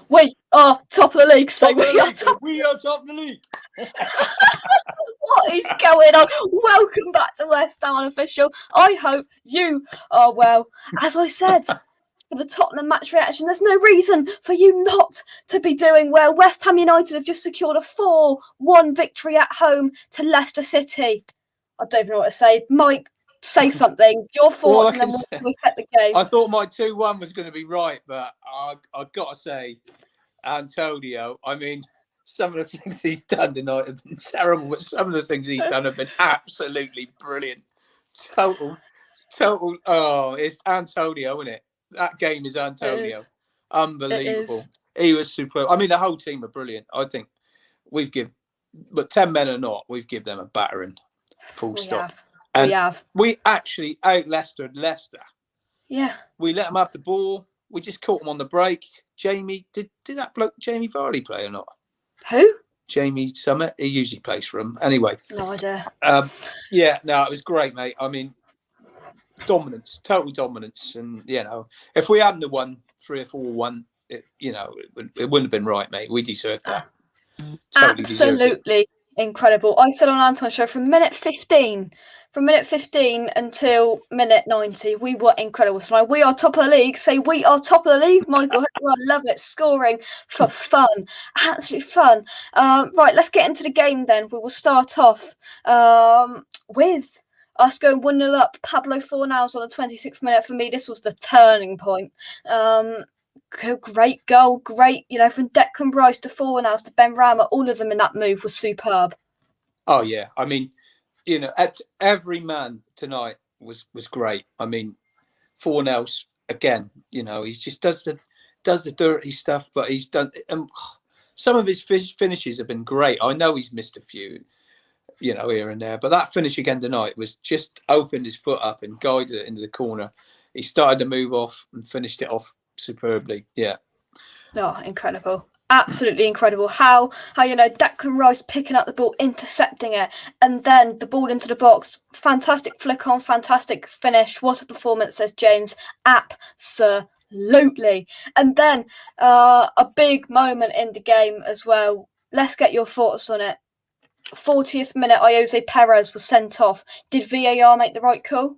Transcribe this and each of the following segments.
We are top of the league, so we are top of the league. What is going on? Welcome back to West Ham Unofficial. I hope you are well. As I said, for the Tottenham match reaction, there's no reason for you not to be doing well. West Ham United have just secured a 4-1 victory at home to Leicester City. I don't even know what to say. Mike, say something. Your thoughts, and then we'll set the game. I thought my 2-1 was going to be right, but I've got to say, Antonio, I mean, some of the things he's done tonight have been terrible, but some of the things he's done have been absolutely brilliant. Total. Oh, it's Antonio, isn't it? That game is Antonio. Unbelievable. He was superb. I mean, the whole team are brilliant. I think but 10 men or not, we've given them a battering. Full stop. We actually out-Leicestered Leicester. Yeah. We let them have the ball. We just caught them on the break. Jamie, did that bloke Jamie Vardy play or not? Who? Jamie Summit. He usually plays for them. Anyway. No idea. Yeah, no, it was great, mate. I mean, dominance, total dominance. And, if we hadn't won 3 or 4-1, it wouldn't have been right, mate. We deserved that. Totally absolutely incredible. I said on Anton's show from minute 15 until minute 90, we were incredible tonight. We are top of the league. Say we are top of the league, Michael. I love it. Scoring for fun. Absolutely fun. Right, let's get into the game then. We will start off with us going 1-0 up. Pablo Fornals on the 26th minute. For me, this was the turning point. Great goal. Great, from Declan Rice to Fornals to Ben Rama, all of them in that move was superb. Oh, yeah. I mean, every man tonight was great. I mean, Fornals, again, he just does the dirty stuff, but he's done. Some of his finishes have been great. I know he's missed a few, here and there, but that finish again tonight was just opened his foot up and guided it into the corner. He started to move off and finished it off superbly. Yeah. Oh, incredible. Absolutely incredible. How Declan Rice picking up the ball, intercepting it, and then the ball into the box. Fantastic flick on, fantastic finish. What a performance, says James. Absolutely. And then a big moment in the game as well. Let's get your thoughts on it. 40th minute, Jose Perez was sent off. Did VAR make the right call?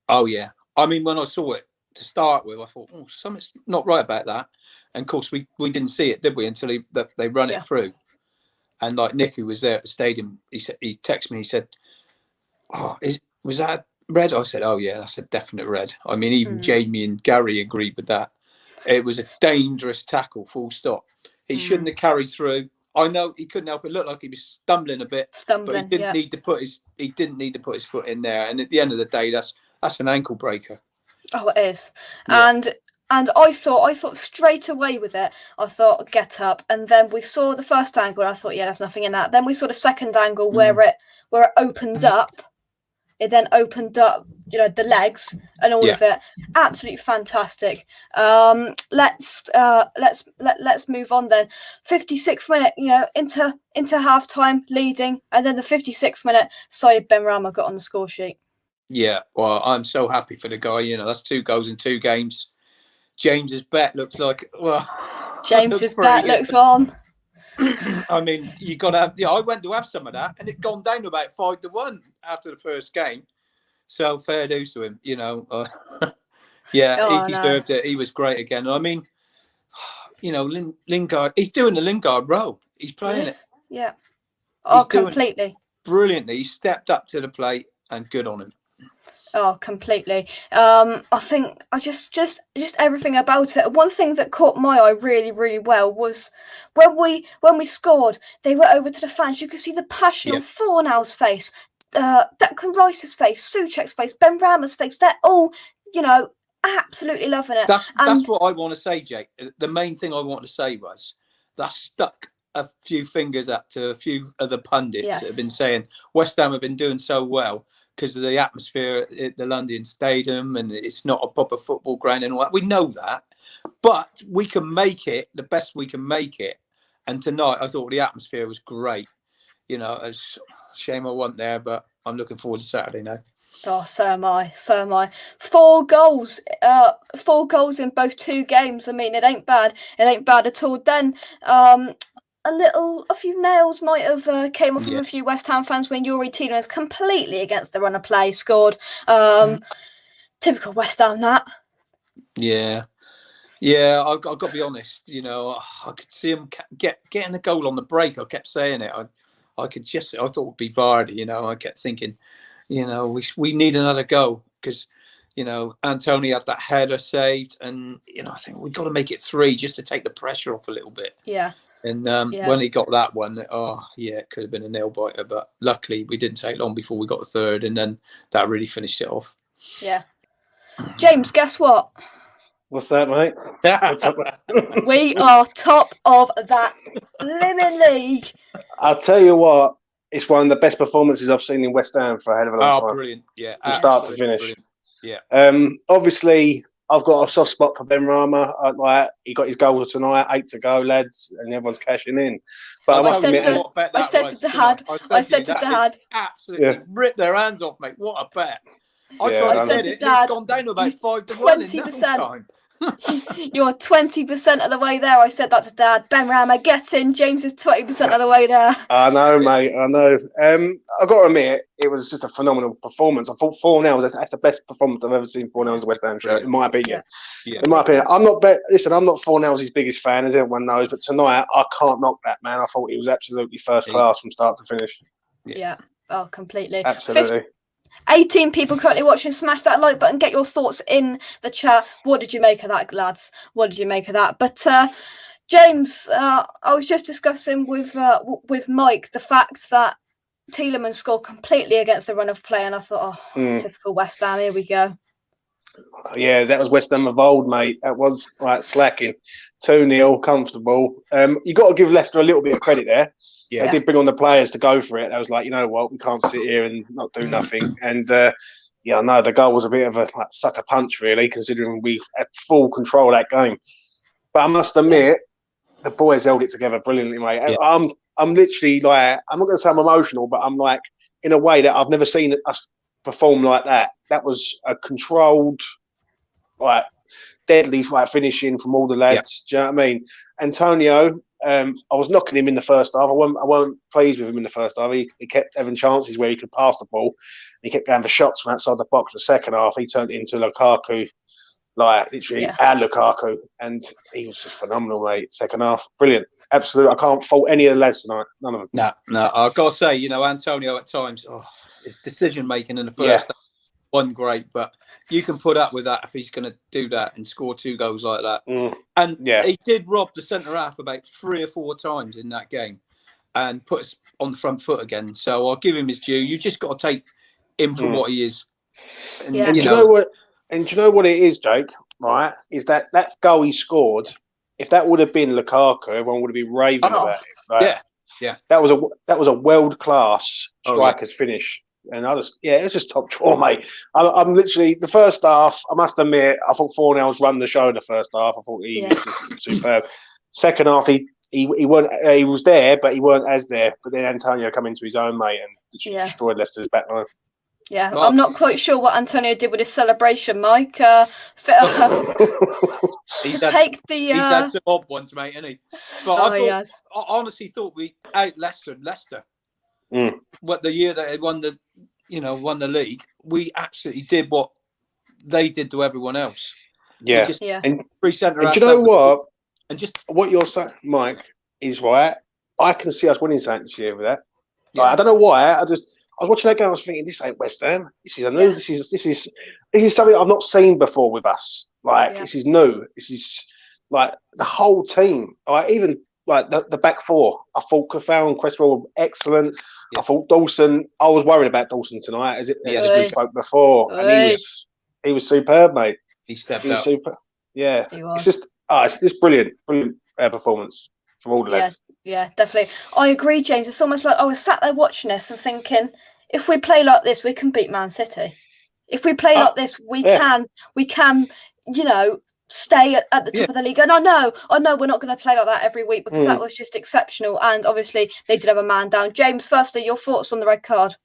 Oh, yeah. I mean, when I saw it to start with, I thought, something's not right about that. And of course, we didn't see it, did we, until they run it through. And like Nick, who was there at the stadium, he texted me. He said, was that red? I said, oh yeah, that's a definite red. I mean, even Jamie and Gary agreed with that. It was a dangerous tackle, full stop. He shouldn't have carried through. I know he couldn't help it. It looked like he was stumbling a bit, but he didn't need to put his foot in there. And at the end of the day, that's an ankle breaker. Oh, it is. Yeah. And I thought straight away with it, I thought, get up. And then we saw the first angle, and I thought, yeah, there's nothing in that. Then we saw the second angle where it opened up. It then opened up, the legs and all of it. Absolutely fantastic. Let's move on then. 56th minute, into half time, leading, and then the 56th minute, Saïd Benrahma got on the score sheet. Yeah, well, I'm so happy for the guy. That's 2 goals in 2 games. James's bet looks like James's bet looks on. I mean, you got to have. I went to have some of that, and it gone down to about 5-1 after the first game. So fair dues to him, He deserved it. He was great again. I mean, Lingard. He's doing the Lingard role. He's playing it. Yeah. Oh, completely. Brilliantly. He stepped up to the plate, and good on him. Oh, completely. I think I just everything about it. One thing that caught my eye really, really well was when we scored, they went over to the fans. You could see the passion on Fornals' face, Declan Rice's face, Souček's face, Ben Rama's face. They're all, absolutely loving it. That's what I want to say, Jake. The main thing I want to say was that stuck a few fingers up to a few other pundits that have been saying West Ham have been doing so well because of the atmosphere at the London Stadium and it's not a proper football ground and all that. We know that, but we can make it the best we can make it. And tonight, I thought the atmosphere was great. It's a shame I wasn't there, but I'm looking forward to Saturday now. Oh, so am I. So am I. 4 goals. 4 goals in both 2 games. I mean, it ain't bad. It ain't bad at all. Then a few nails might have came off of a few West Ham fans when Yuri Tielemans completely against the run of play scored. Typical West Ham, that. Yeah, I've got to be honest. I could see him getting a goal on the break. I kept saying it. I thought it would be Vardy. I kept thinking, we need another goal because, Antonio had that header saved, and I think we've got to make it 3 just to take the pressure off a little bit. Yeah. And when he got that one, it could have been a nail biter, but luckily we didn't take long before we got a 3rd, and then that really finished it off. Yeah. James, guess what? What's that, mate? What's up? We are top of that blimmin' league. I'll tell you what, it's one of the best performances I've seen in West Ham for a hell of a long time. Brilliant. Yeah. From start to finish. Brilliant. Yeah. Obviously, I've got a soft spot for Ben Rama. He got his goal tonight, 8 to go, lads, and everyone's cashing in. But I said to Dad, absolutely ripped their hands off, mate. What a bet. I said to Dad, it's gone down to about 5 to 1 in no time. You're 20% of the way there. I said that to Dad. Ben Rama gets in. James is 20% of the way there. I know, mate. I know. I've got to admit, it was just a phenomenal performance. I thought 4-0. That's the best performance I've ever seen 4-0 as a West Ham shirt, in my opinion. Yeah. In my opinion, I'm not 4-0's biggest fan, as everyone knows. But tonight, I can't knock that, man. I thought he was absolutely first class from start to finish. Yeah. Oh, completely. Absolutely. 18 people currently watching. Smash that like button. Get your thoughts in the chat. What did you make of that, lads? What did you make of that? But James, I was just discussing with Mike the fact that Tielemans scored completely against the run of play, and I thought, typical West Ham. Here we go. Yeah, that was West Ham of old, mate. That was like slacking. 2-0, comfortable. You got to give Leicester a little bit of credit there. Yeah. They did bring on the players to go for it. I was like, you know what, we can't sit here and not do nothing. And I know the goal was a bit of a sucker punch, really, considering we had full control of that game. But I must admit, the boys held it together brilliantly, mate. Yeah. I'm literally like, I'm not going to say I'm emotional, but I'm like, in a way that I've never seen us perform like that. That was a controlled, deadly finishing from all the lads. Yeah. Do you know what I mean? Antonio, I was knocking him in the first half. I weren't pleased with him in the first half. He kept having chances where he could pass the ball. He kept going for shots from outside the box. The second half, he turned it into Lukaku, literally our Lukaku, and he was just phenomenal, mate. Second half, brilliant. Absolutely, I can't fault any of the lads tonight. None of them. No. I've got to say, Antonio at times, his decision making in the first half wasn't great, but you can put up with that if he's going to do that and score 2 goals like that. And he did rob the centre half about 3 or 4 times in that game and put us on the front foot again. So I'll give him his due. You just got to take him for what he is. And, do you know what? And do you know what it is, Jake? Right? Is that goal he scored? If that would have been Lukaku, everyone would have been raving about it. Right? Yeah. That was a world class striker's finish. And it was just top draw, mate. I'm literally the first half. I must admit, I thought 4-0's run the show in the first half. I thought he was just superb. Second half, he was there, but he weren't as there. But then Antonio come into his own, mate, and destroyed Leicester's back line. Yeah, I'm not quite sure what Antonio did with his celebration, Mike. He's had some odd ones, mate, hasn't he? But I honestly thought we out Leicester. What the year that they won the league, we absolutely did what they did to everyone else. Yeah, and do you know what? And just what you're saying, Mike, is right. I can see us winning something this year with that. I don't know why. I was watching that game. I was thinking, this ain't West Ham. This is a new. This is something I've not seen before with us. This is new. This is like the whole team. Even like the back 4. I thought Cafal and Cresswell were excellent. I thought Dawson. I was worried about Dawson tonight, as we spoke before, and he was superb, mate. He stepped up. Super. Yeah, it's just brilliant performance from all the lads. Yeah, definitely. I agree, James. It's almost like I was sat there watching this and thinking, if we play like this, we can beat Man City. If we play like this, we can, stay at the top of the league. And I know we're not going to play like that every week because that was just exceptional. And obviously they did have a man down. James, firstly, your thoughts on the red card?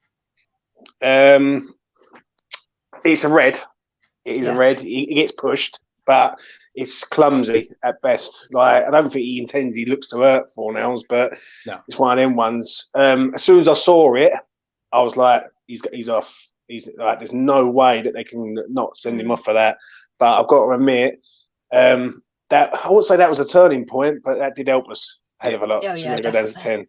It's a red. It is a red. He gets pushed, but it's clumsy at best. Like, I don't think he intended. He looks to hurt Fornells, but it's one of them ones. As soon as I saw it, I was like, he's off. He's like, there's no way that they can not send him off for that. But I've got to admit, that I wouldn't say that was a turning point, but that did help us a hell of a lot. Oh, yeah, go down to 10.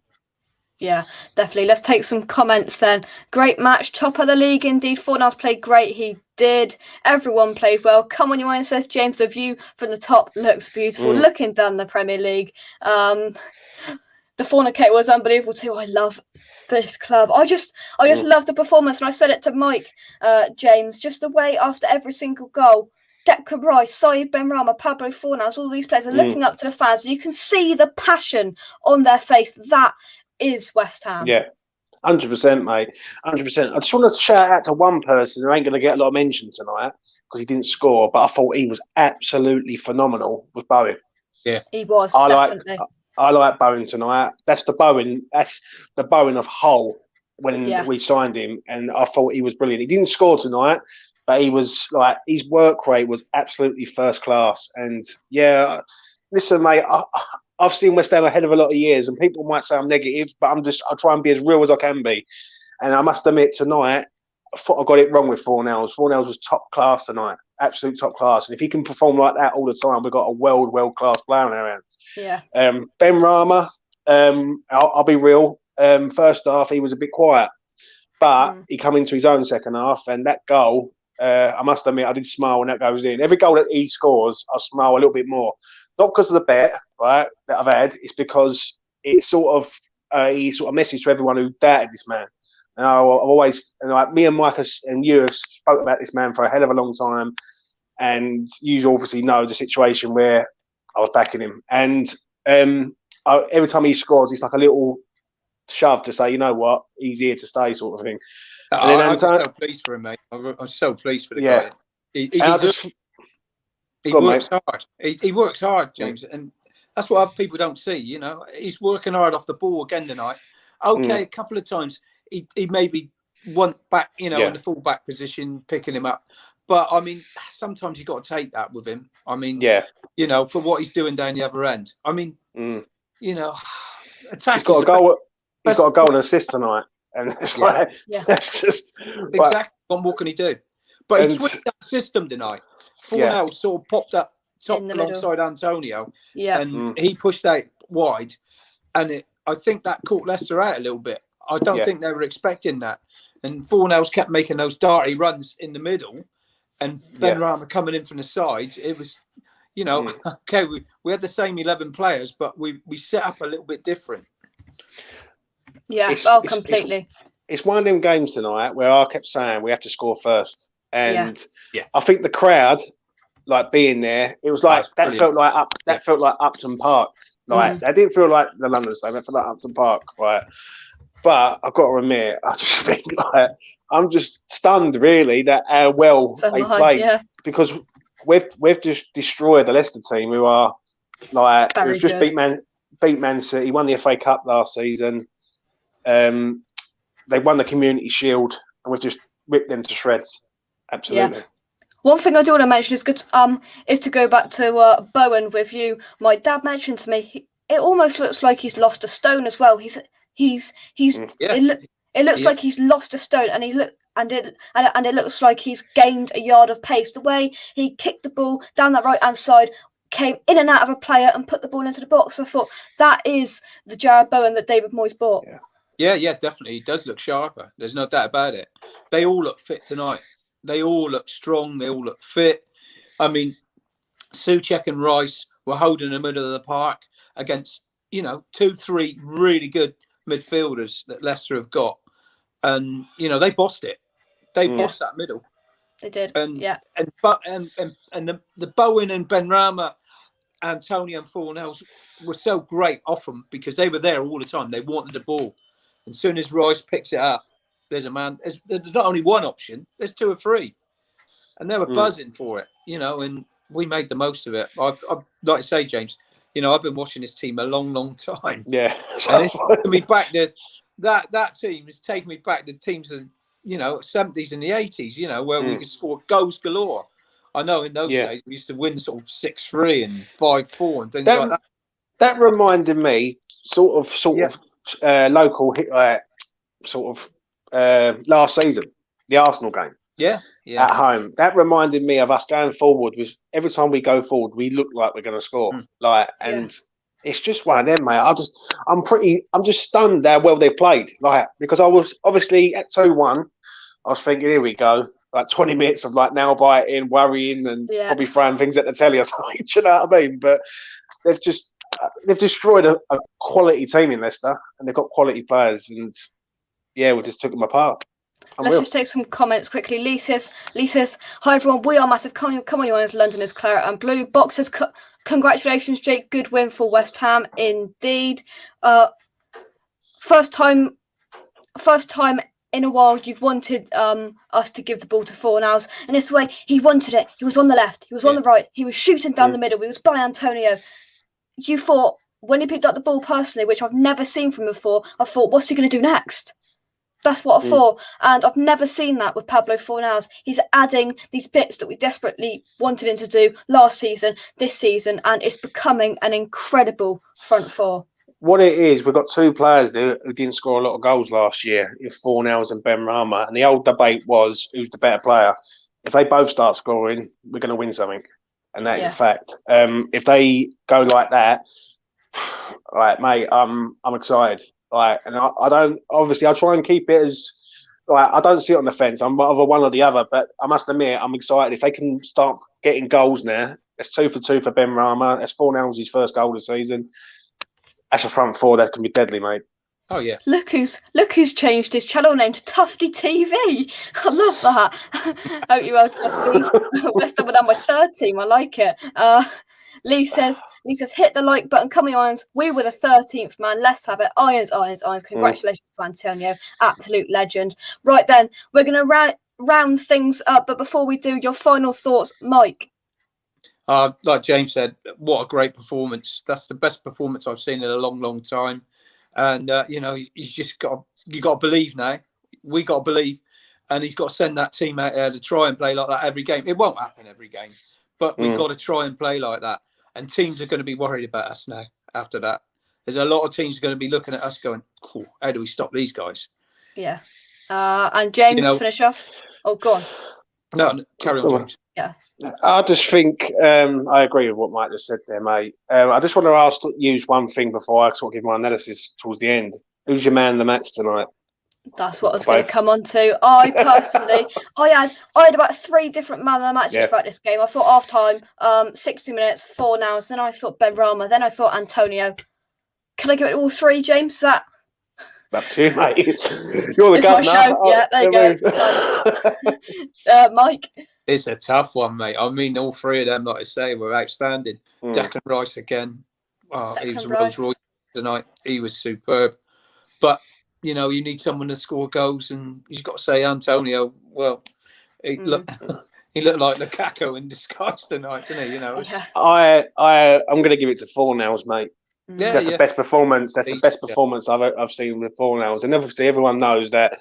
Yeah, definitely. Let's take some comments then. Great match, top of the league indeed. Fornells played great. He did. Everyone played well. Come on, you mind, says James. The view from the top looks beautiful. Looking down the Premier League. The Fornicate was unbelievable too. I love this club. I just love the performance. And I said it to Mike, James, just the way after every single goal, Declan Rice, Saïd Benrahma, Pablo Fornells, all these players are looking up to the fans. You can see the passion on their face. That is West Ham. Yeah, 100%, mate. 100%. I just want to shout out to one person who ain't going to get a lot of mention tonight because he didn't score, but I thought he was absolutely phenomenal. Was Bowen? Yeah, he was. Definitely. I like Bowen tonight. That's the Bowen. That's the Bowen of Hull when we signed him, and I thought he was brilliant. He didn't score tonight, but he was like, his work rate was absolutely first class. And yeah, listen, mate. I've seen West Ham ahead of a lot of years, and people might say I'm negative, but I try and be as real as I can be. And I must admit, tonight, I thought I got it wrong with Fornells. Fornells was top class tonight, absolute top class. And if he can perform like that all the time, we've got a world class player in our hands. Yeah. Benrahma, I'll be real. First half, he was a bit quiet, but he come into his own second half, and that goal, I must admit, I did smile when that goes in. Every goal that he scores, I smile a little bit more. Not because of the bet, right, that I've had. It's because it's sort of he sort of message to everyone who doubted this man. And I've always, and like me and Mike and you have spoke about this man for a hell of a long time. And you obviously know the situation where I was backing him. And every time he scores, it's like a little shove to say, you know what, he's here to stay, sort of thing. I'm so pleased for him, mate. I'm so pleased for the guy. He works hard. He works hard, James, and that's what people don't see. You know, he's working hard off the ball again tonight. Okay, a couple of times he maybe went back, you know, in the full back position, picking him up. But I mean, sometimes you got to take that with him. I mean, you know, for what he's doing down the other end. I mean, you know, he's got a goal. He's got a goal and assist tonight, and it's like that's just exactly. What more can he do? But he switched that system tonight. Fornells sort of popped up top alongside Antonio, and he pushed out wide, and I think that caught Leicester out a little bit. I don't think they were expecting that, and Fornells kept making those darty runs in the middle, and Benrahma coming in from the sides. It was, you know, okay, we had the same 11 players, but we set up a little bit different. Yeah, completely. It's one of them games tonight where I kept saying we have to score first. And I think the crowd, like being there, it was like that felt like Upton Park. Like that didn't feel like the London Stadium. It felt like Upton Park, right? But I've got to admit, I just think like I'm just stunned, really, that how well they played because we've just destroyed the Leicester team, who are like it was just beat Man City, won the FA Cup last season. They won the Community Shield, and we've just ripped them to shreds. Absolutely. Yeah. One thing I do want to mention is to go back to Bowen with you. My dad mentioned to me, it almost looks like he's lost a stone as well. It looks like he's lost a stone, and it looks like he's gained a yard of pace. The way he kicked the ball down that right hand side, came in and out of a player, and put the ball into the box. I thought that is the Jared Bowen that David Moyes bought. Yeah, definitely. He does look sharper. There's no doubt about it. They all look fit tonight. They all look strong. They all look fit. I mean, Souček and Rice were holding the middle of the park against, 2-3 really good midfielders that Leicester have got. And, they bossed it. They bossed that middle. They did. And the Bowen and Benrahma, Antonio and Fornells were so great off them because they were there all the time. They wanted the ball. As soon as Rice picks it up, there's a man. There's not only one option. There's 2 or 3, and they were buzzing for it. And we made the most of it. I'd like to say, James, I've been watching this team a long, long time. Yeah, and it's taken me back. That team has taken me back. The teams 70s and the 80s, where we could score goals galore. I know in those days we used to win sort of 6-3 and 5-4 and things like that. That reminded me sort of local last season, the Arsenal game. Yeah. At home. That reminded me of us going forward. With every time we go forward, we look like we're going to score. It's just one of them, mate. I'm just stunned how well they played. Because I was obviously at 2-1. I was thinking, here we go. 20 minutes of nail biting, worrying, and probably throwing things at the telly or something. Do you know what I mean? But they've destroyed a quality team in Leicester, and they've got quality players, and we just took them apart. Let's just take some comments quickly. Lee says, hi everyone, we are massive. Come on, you ones, London is claret and blue. Box says, congratulations, Jake. Good win for West Ham, indeed. First time in a while you've wanted us to give the ball to Fornals, and this way he wanted it. He was on the left, he was on the right, he was shooting down the middle, he was by Antonio. You thought, when he picked up the ball personally, which I've never seen from before, I thought, what's he going to do next? That's what I thought, and I've never seen that with Pablo Fornals. He's adding these bits that we desperately wanted him to do last season, this season, and it's becoming an incredible front four. What it is, we've got two players there who didn't score a lot of goals last year, Fornals and Benrahma, and the old debate was who's the better player. If they both start scoring, we're going to win something, and that is a fact. If they go like that, right, mate, I'm excited. And I don't, obviously, I try and keep it as, I don't see it on the fence. I'm either one or the other, but I must admit, I'm excited. If they can start getting goals now, that's 2 for 2 for Benrahma. That's Fornals' first goal of the season. That's a front four that can be deadly, mate. Oh, yeah. Look who's changed his channel name to Tufty TV. I love that. Hope you well, Tufty. West Ham are down by 3rd team. I like it. Lee says, hit the like button. Coming Irons, we were the 13th man. Let's have it. Irons. Congratulations to Antonio. Absolute legend. Right then, we're going to round things up. But before we do, your final thoughts, Mike. Like James said, what a great performance. That's the best performance I've seen in a long, long time. And, you just got to believe now. We got to believe. And he's got to send that team out there to try and play like that every game. It won't happen every game. But we've got to try and play like that. And teams are going to be worried about us now after that. There's a lot of teams going to be looking at us going, cool, how do we stop these guys? Yeah. And James, to finish off. Oh, go on. No, carry on, James. Yeah. I just think I agree with what Mike just said there, mate. I just want to use one thing before I sort of give my analysis towards the end. Who's your man of the match tonight? That's what I was going to come on to. I personally, I had about 3 different man of the matches throughout this game. I thought half time, 60 minutes, Fornals, then I thought Benrahma, then I thought Antonio. Can I give it all 3, James? Is that? Up to you, mate. You're the governor. Yeah, there you go. Mike. It's a tough one, mate. I mean, all 3 of them, like I say, were outstanding. Declan Rice again. He was a Rolls Royce tonight. He was superb. But you need someone to score goals, and you've got to say Antonio. Well, he looked like Lukaku in disguise tonight, didn't he? I'm going to give it to Fornals, mate. Yeah, that's the best performance. That's the best performance I've seen with Fornals, and obviously everyone knows that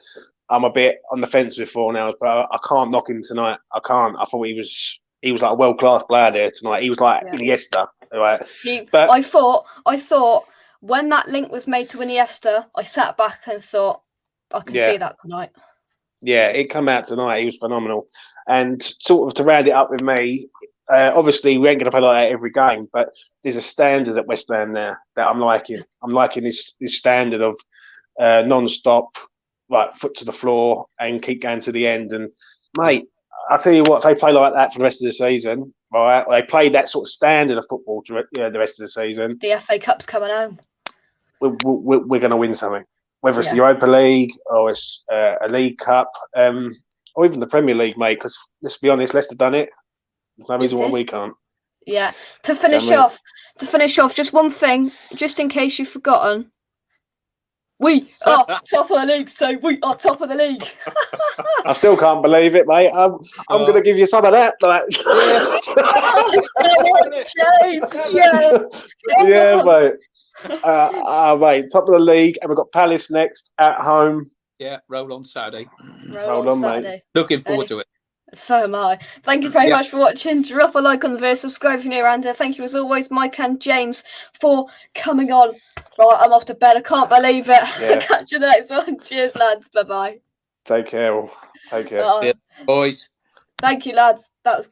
I'm a bit on the fence with Fornals, but I can't knock him tonight. I can't. I thought he was like a world class player there tonight. He was like Iniesta, right? I thought. When that link was made to Iniesta, I sat back and thought, I can see that tonight. Yeah, it came out tonight. He was phenomenal. And sort of to round it up with me, obviously we ain't going to play like that every game, but there's a standard at West Ham there that I'm liking. I'm liking this standard of non-stop, foot to the floor and keep going to the end. And, mate, I'll tell you what, if they play like that for the rest of the season, right, they play that sort of standard of football to the rest of the season. The FA Cup's coming home. We're going to win something, whether it's the Europa League or it's a League Cup, or even the Premier League, mate. Because let's be honest, Leicester done it. There's no reason why we can't. Yeah. To finish off, just one thing, just in case you've forgotten. We are top of the league, so we are top of the league. I still can't believe it, mate. I'm going to give you some of that. Mate. Mate, top of the league, and we've got Palace next at home. Yeah, roll on Saturday. Roll on Saturday. Mate. Looking forward to it. So am I. Thank you very much for watching. Drop a like on the video, subscribe if you're new around here. Thank you as always, Mike and James, for coming on. Right, I'm off to bed. I can't believe it. Yeah. Catch you the next one. Cheers, lads. Bye-bye. Take care. Take care. Boys. Thank you, lads. That was